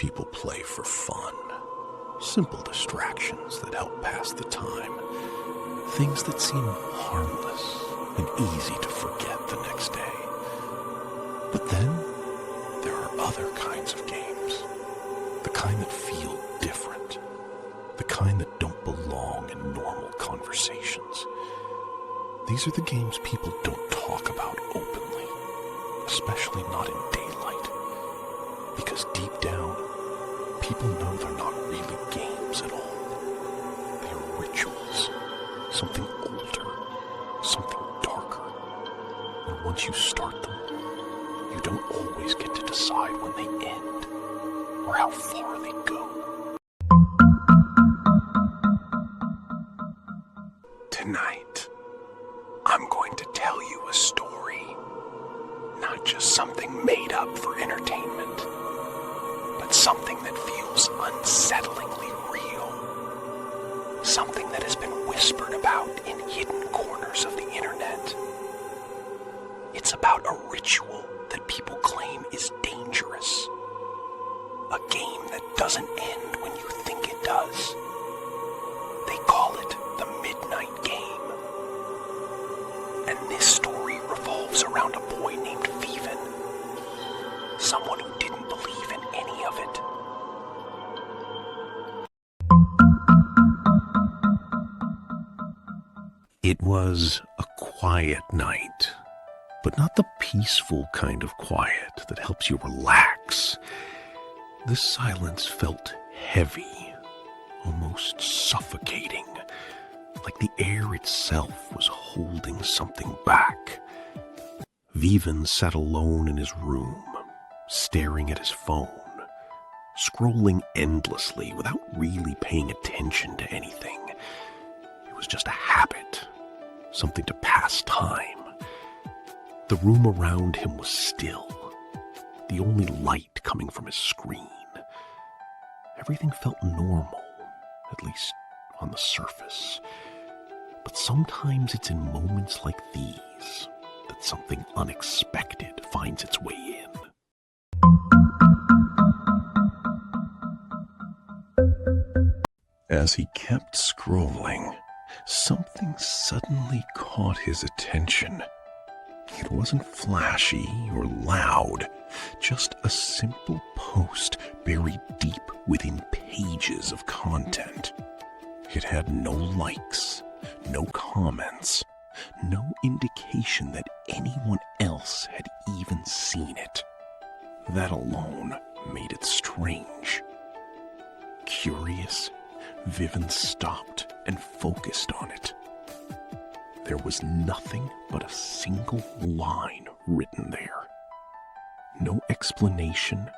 people play for fun. Simple distractions that help pass the time. Things that seem harmless and easy to forget the next day. But then, there are other kinds of games. The kind that feel different. The kind that don't belong in normal conversations. These are the games people don't talk about openly, especially not in daylight. Because deep down, people know they're not really games at all. They are rituals, something older, something darker. And once you start them, you don't always get to decide when they end, or how far they go. Tonight, I'm going to tell you a story. Not just something made up for entertainment, but something that feels unsettlingly real. Something that has been whispered about in hidden corners of the internet. It's about a ritual that people claim is dangerous. A game that doesn't end when you think it does. They call it the Midnight Game. And this story revolves around a boy named Vivan. Someone who didn't believe in any of it. It was a quiet night, but not the peaceful kind of quiet that helps you relax. This silence felt heavy, almost suffocating, like the air itself was holding something back. Vivan sat alone in his room, staring at his phone, scrolling endlessly without really paying attention to anything. It was just a habit, something to pass time. The room around him was still, the only light coming from his screen. Everything felt normal, at least on the surface. But sometimes it's in moments like these that something unexpected finds its way in. As he kept scrolling, something suddenly caught his attention. It wasn't flashy or loud, just a simple post buried deep within pages of content. It had no likes, no comments, no indication that anyone else had even seen it. That alone made it strange. Curious, Vivan stopped and focused on it. There was nothing but a single line written there. No explanation,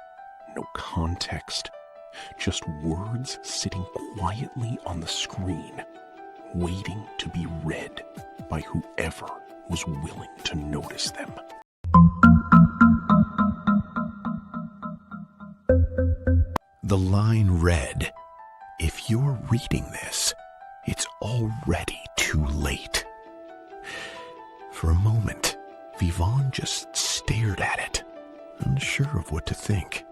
no context, just words sitting quietly on the screen, waiting to be read by whoever was willing to notice them. The line read, "If you're reading this, it's already too late." For a moment, Vivan just stared at it, unsure of what to think.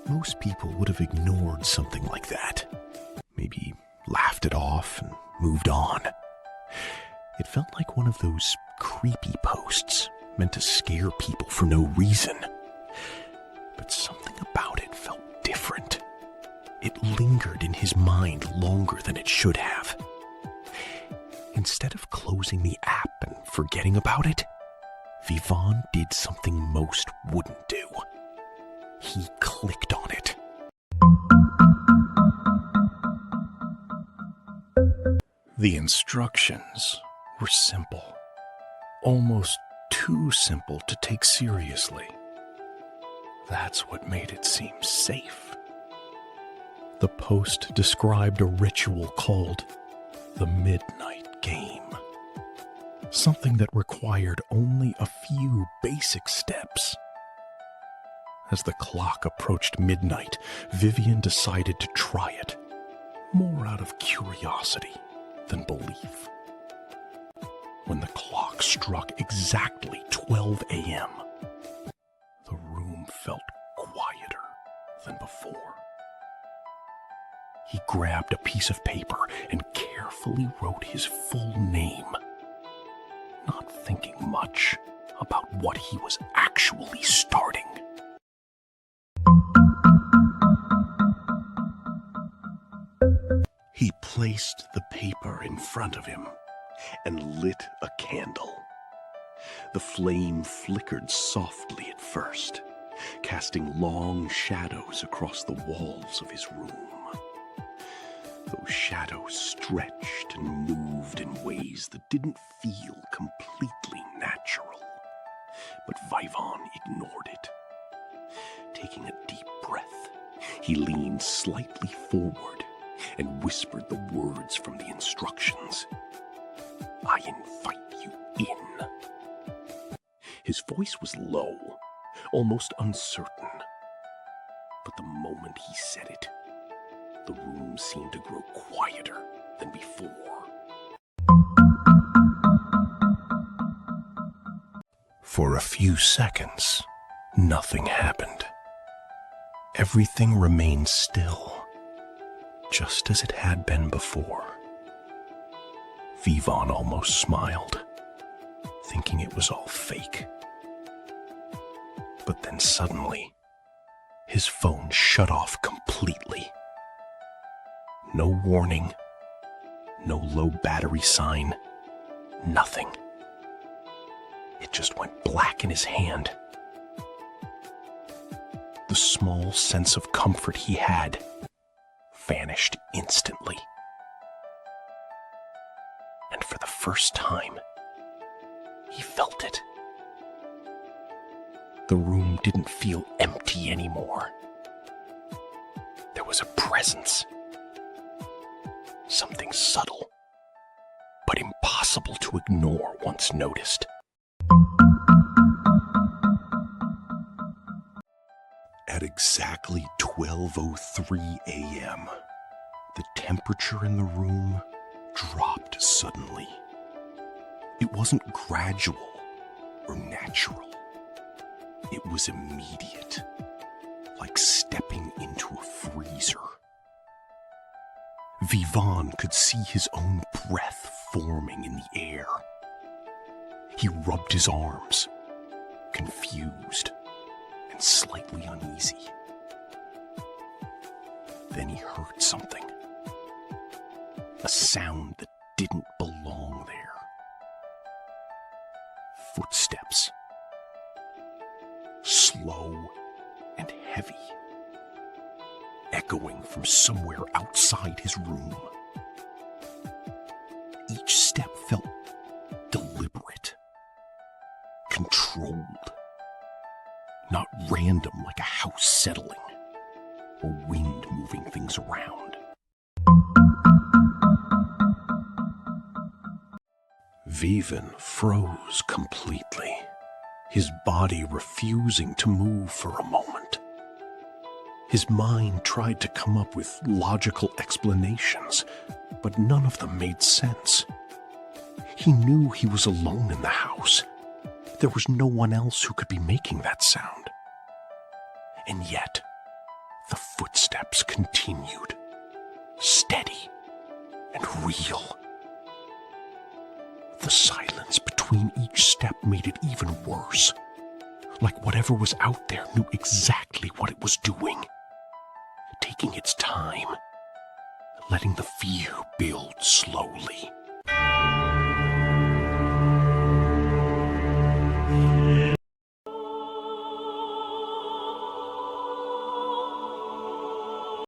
Most people would have ignored something like that, maybe laughed it off and moved on. It felt like one of those creepy posts meant to scare people for no reason. But something about it felt different. It lingered in his mind longer than it should have. Instead of closing the app and forgetting about it, Vivan did something most wouldn't do. He clicked on it. The instructions were simple, almost too simple to take seriously. That's what made it seem safe. The post described a ritual called the Midnight Game. Something that required only a few basic steps. As the clock approached midnight, Vivan decided to try it, more out of curiosity than belief. When the clock struck exactly 12 a.m., the room felt quieter than before. He grabbed a piece of paper and carefully wrote his full name, not thinking much about what he was actually starting. He placed the paper in front of him and lit a candle. The flame flickered softly at first, casting long shadows across the walls of his room. Those shadows stretched and moved in ways that didn't feel completely natural. But Vivan ignored it. Taking a deep breath, he leaned slightly forward and whispered the words from the instructions. "I invite you in." His voice was low, almost uncertain. But the moment he said it, the room seemed to grow quieter than before. For a few seconds, nothing happened. Everything remained still, just as it had been before. Vivan almost smiled, thinking it was all fake. But then suddenly, his phone shut off completely. No warning, no low battery sign, nothing. It just went black in his hand. The small sense of comfort he had vanished instantly. And for the first time, he felt it. The room didn't feel empty anymore. There was a presence. Something subtle, but impossible to ignore once noticed. At exactly 12:03 a.m., the temperature in the room dropped suddenly. It wasn't gradual or natural. It was immediate, like stepping into a freezer. Vivan could see his own breath forming in the air. He rubbed his arms, confused and slightly uneasy. Then he heard something. A sound that didn't belong there. Footsteps. Slow and heavy. Echoing from somewhere outside his room. Each step felt deliberate, controlled, not random like a house settling or wind moving things around. Vivan froze completely, his body refusing to move for a moment. His mind tried to come up with logical explanations, but none of them made sense. He knew he was alone in the house. There was no one else who could be making that sound. And yet, the footsteps continued, steady and real. The silence between each step made it even worse, like whatever was out there knew exactly what it was doing. Taking its time, letting the fear build slowly.